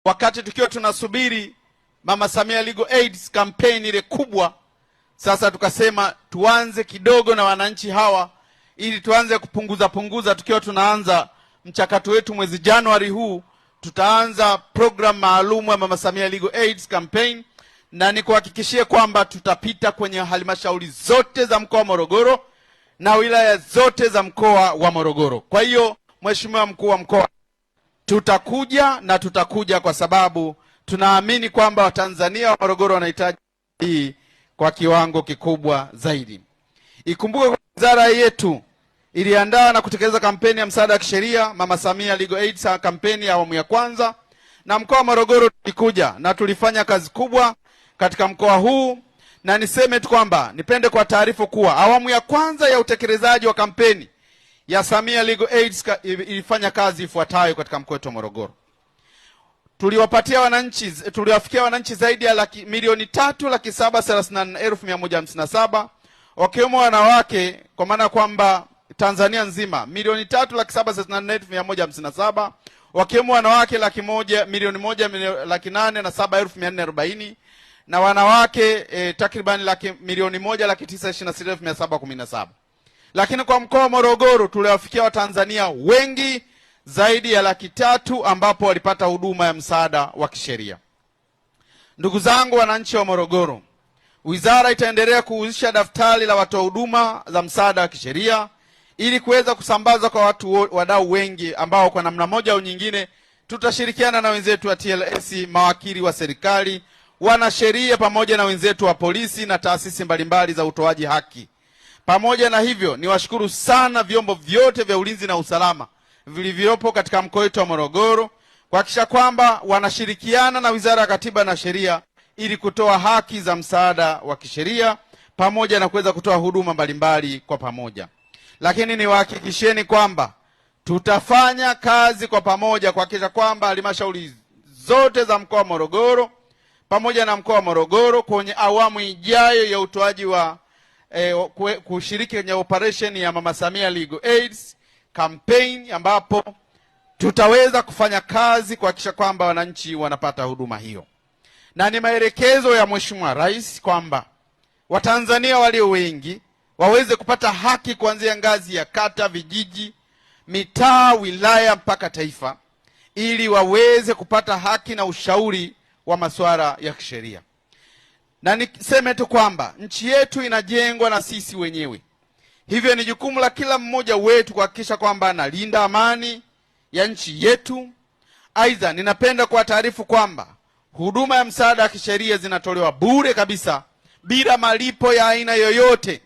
Wakati tukiwa tunasubiri Mama Samia Legal Aid campaign ile kubwa, sasa tukasema tuanze kidogo na wananchi hawa ili tuanze kupunguza tukiwa tunaanza mchakato wetu mwezi Januari huu. Tutaanza program maalum ya Mama Samia Legal Aid campaign, na nikuhakikishie kwamba tutapita kwenye halmashauri zote za mkoa wa Morogoro na wilaya zote za mkoa wa Morogoro. Kwa hiyo Mheshimiwa Mkuu wa Mkoa, tutakuja kwa sababu tunaamini kwamba Watanzania wa Morogoro wanahitaji hii kwa kiwango kikubwa zaidi. Ikumbuke wizara yetu iliandaa na kutekeleza kampeni ya msaada wa kisheria Mama Samia Legal Aid kampeni ya awamu ya kwanza, na mkoa wa Morogoro tulikuja na tulifanya kazi kubwa katika mkoa huu, na niseme tu kwamba nipende kwa taarifa kuwa awamu ya kwanza ya utekelezaji wa kampeni ya Samia Legal Aid ilifanya kazi ifuatayo katika mkoa wetu wa Morogoro. Tuliwafikia wananchi zaidi ya milioni 3,734,157 wakiwemo wanawake, kwa maana kwamba Tanzania nzima milioni 3,734,157 wakiwemo wanawake 1,807,440 na wanawake takriban milioni 1,926,717. Lakini kwa mkoa wa Morogoro tuliwafikia Watanzania wengi zaidi ya 300,000 ambapo walipata huduma ya msaada wa kisheria. Ndugu zangu wananchi wa Morogoro, wizara itaendelea kuhusisha daftari la watoa huduma za msaada wa kisheria ili kuweza kusambaza kwa wadau wengi ambao kwa namna moja au nyingine tutashirikiana na wenzetu wa TLS, mawakili wa serikali, wanasheria pamoja na wenzetu wa polisi na taasisi mbalimbali za utoaji haki. Pamoja na hivyo, niwashukuru sana vyombo vyote vya ulinzi na usalama vilivyopo katika mkoa wetu wa Morogoro kuhakikisha kwamba wanashirikiana na Wizara ya Katiba na Sheria ili kutoa haki za msaada wa kisheria pamoja na kuweza kutoa huduma mbalimbali kwa pamoja. Lakini niwahakikisheni kwamba tutafanya kazi kwa pamoja kuhakikisha kwamba halmashauri zote za mkoa wa Morogoro pamoja na mkoa wa Morogoro kwenye awamu ijayo ya utoaji wa kushiriki kwenye operation ya Mama Samia Legal Aid campaign, ambapo tutaweza kufanya kazi kuhakikisha kwamba wananchi wanapata huduma hiyo. Na ni maelekezo ya Mheshimiwa Rais kwamba Watanzania walio wengi waweze kupata haki kuanzia ngazi ya kata, vijiji, mitaa, wilaya mpaka taifa, ili waweze kupata haki na ushauri wa masuala ya kisheria. Na niseme tu kwamba nchi yetu inajengwa na sisi wenyewe. Hivyo ni jukumu la kila mmoja wetu kuhakikisha kwamba analinda amani ya nchi yetu. Aidha, ninapenda kuwataarifu kwamba huduma ya msaada wa kisheria zinatolewa bure kabisa bila malipo ya aina yoyote.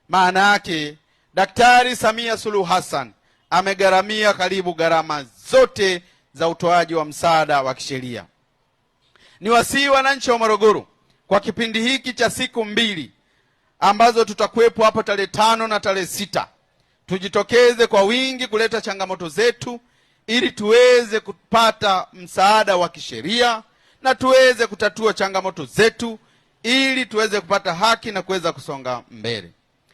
Maana yake Daktari Samia Suluhu Hassan amegharamia karibu gharama zote za utoaji wa msaada wa kisheria. Niwasihi wananchi wa Morogoro kwa kipindi hiki cha siku 2 ambazo tutakuwepo hapo tarehe 5 na tarehe 6, tujitokeze kwa wingi kuleta changamoto zetu ili tuweze kupata msaada wa kisheria na tuweze kutatua changamoto zetu ili tuweze kupata haki na kuweza kusonga mbele.